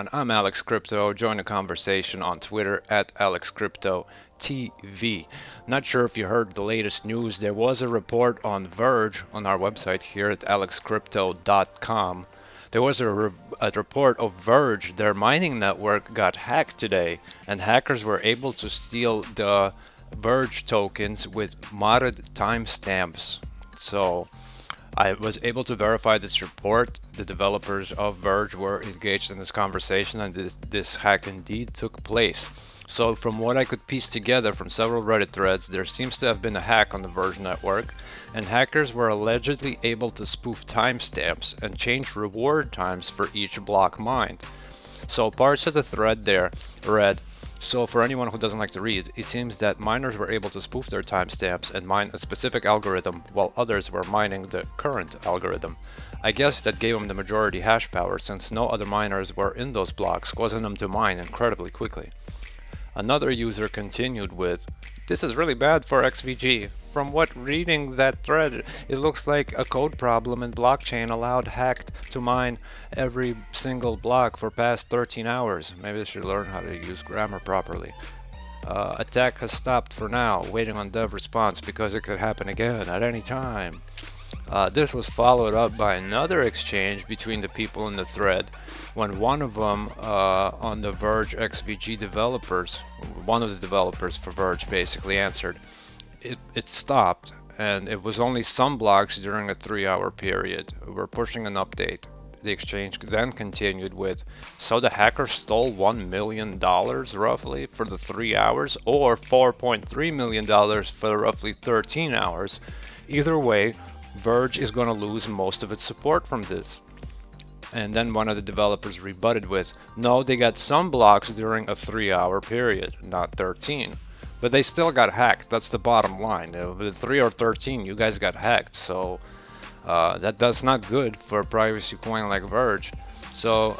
everyone, I'm Alex Crypto. Join the conversation on Twitter at AlexCryptoTV. Not sure if you heard the latest news. There was a report on Verge on our website here at alexcrypto.com. There was a report of Verge. Their mining network got hacked today, and hackers were able to steal the Verge tokens with modded timestamps. So I was able to verify this report. The developers of Verge were engaged in this conversation, and this hack indeed took place. So from what I could piece together from several Reddit threads, there seems to have been a hack on the Verge network, and hackers were allegedly able to spoof timestamps and change reward times for each block mined. So parts of the thread there read, so for anyone who doesn't like to read, it seems that miners were able to spoof their timestamps and mine a specific algorithm while others were mining the current algorithm. I guess that gave them the majority hash power since no other miners were in those blocks, causing them to mine incredibly quickly. Another user continued with, "This is really bad for XVG. From what reading that thread, it looks like a code problem in blockchain allowed hacked to mine every single block for past 13 hours. Maybe they should learn how to use grammar properly. Attack has stopped for now, waiting on dev response because it could happen again at any time." This was followed up by another exchange between the people in the thread when one of them on the Verge XVG developers, one of the developers for Verge basically answered, it stopped and it was only some blocks during a 3-hour period. We're pushing an update. The exchange then continued with, so the hacker stole $1 million roughly for the 3 hours or $4.3 million for the roughly 13 hours. Either way, Verge is going to lose most of its support from this. And then one of the developers rebutted with, no, they got some blocks during a 3-hour period, not 13. But they still got hacked, that's the bottom line. With 3 or 13, you guys got hacked, so that's not good for a privacy coin like Verge. So,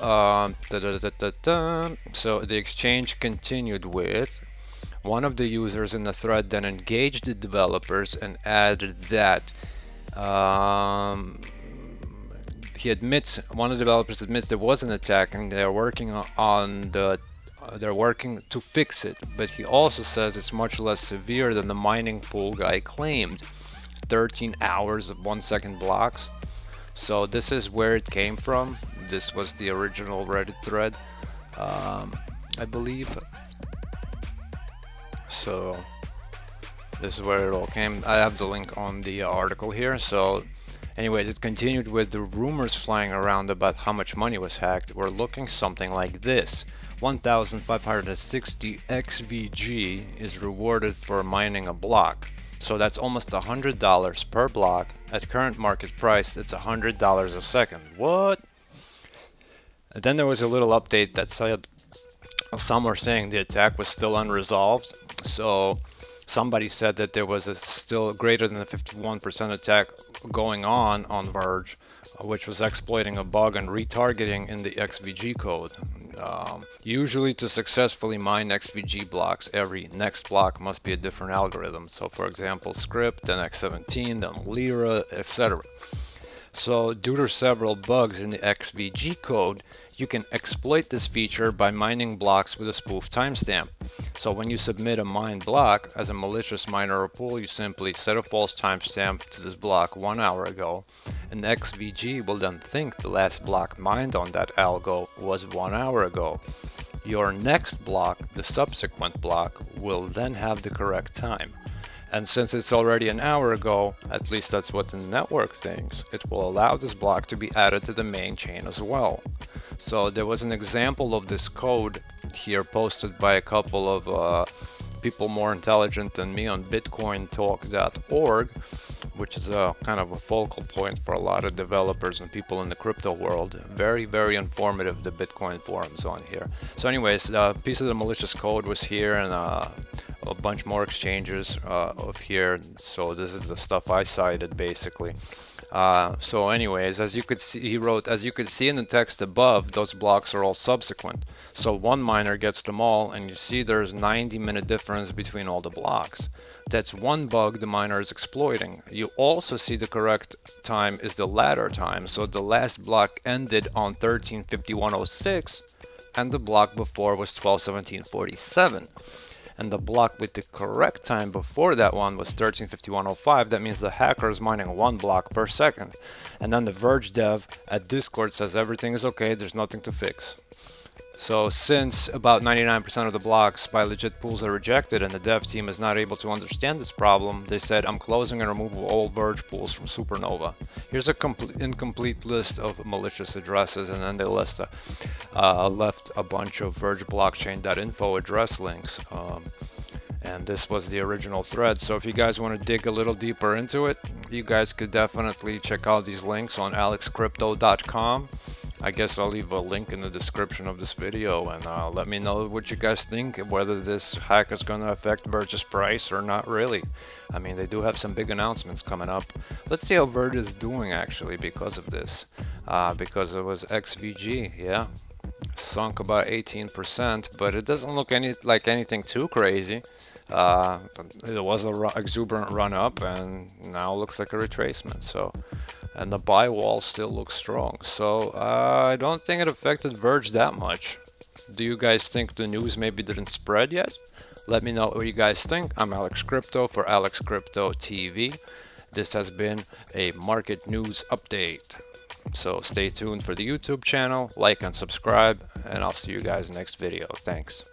so the exchange continued with, one of the users in the thread then engaged the developers and added that he admits, one of the developers admits there was an attack and they're working they're working to fix it, but he also says it's much less severe than the mining pool guy claimed. 13 hours of 1-second blocks. So this is where it came from. This was the original Reddit thread, I believe. So this is where it all came. I have the link on the article here. So anyways, it continued with the rumors flying around about how much money was hacked were looking something like this. 1,560 XVG is rewarded for mining a block. So that's almost $100 per block. At current market price, it's $100 a second. What? And then there was a little update that said, some were saying the attack was still unresolved. So somebody said that there was a still greater than a 51% attack going on Verge, which was exploiting a bug and retargeting in the XVG code. Usually to successfully mine XVG blocks, every next block must be a different algorithm. So for example, script, then X17, then Lira, etc. So due to several bugs in the XVG code, you can exploit this feature by mining blocks with a spoof timestamp. So when you submit a mined block as a malicious miner or pool, you simply set a false timestamp to this block 1 hour ago, and XVG will then think the last block mined on that algo was 1 hour ago. Your next block, the subsequent block, will then have the correct time. And since it's already an hour ago, at least that's what the network thinks, it will allow this block to be added to the main chain as well. So there was an example of this code here posted by a couple of people more intelligent than me on bitcointalk.org, which is a kind of a focal point for a lot of developers and people in the crypto world. Very, very informative, the Bitcoin forums on here. So anyways, a piece of the malicious code was here, and a bunch more exchanges of here. So this is the stuff I cited basically. So anyways, as you could see, he wrote, as you could see in the text above, those blocks are all subsequent. So one miner gets them all, and you see there's 90-minute difference between all the blocks. That's one bug the miner is exploiting. You also see the correct time is the ladder time. So the last block ended on 13:51:06 and the block before was 12:17:47. And the block with the correct time before that one was 13:51:05. That means the hacker is mining 1 block per second. And then the Verge dev at Discord says everything is okay, there's nothing to fix. So since about 99% of the blocks by legit pools are rejected and the dev team is not able to understand this problem, they said, I'm closing and removing all Verge pools from Supernova. Here's a incomplete list of malicious addresses, and then they left a bunch of Verge blockchain.info address links. And this was the original thread. So if you guys want to dig a little deeper into it, you guys could definitely check out these links on alexcrypto.com. I guess I'll leave a link in the description of this video, and let me know what you guys think, whether this hack is going to affect Verge's price or not really. I mean, they do have some big announcements coming up. Let's see how Verge is doing actually because of this. Because it was XVG, yeah. Sunk about 18%, but it doesn't look like anything too crazy. It was an exuberant run up, and now looks like a retracement. So, and the buy wall still looks strong. So I don't think it affected Verge that much. Do you guys think the news maybe didn't spread yet? Let me know what you guys think. I'm Alex Crypto for Alex Crypto TV. This has been a market news update. So stay tuned for the YouTube channel, like and subscribe, and I'll see you guys next video. Thanks.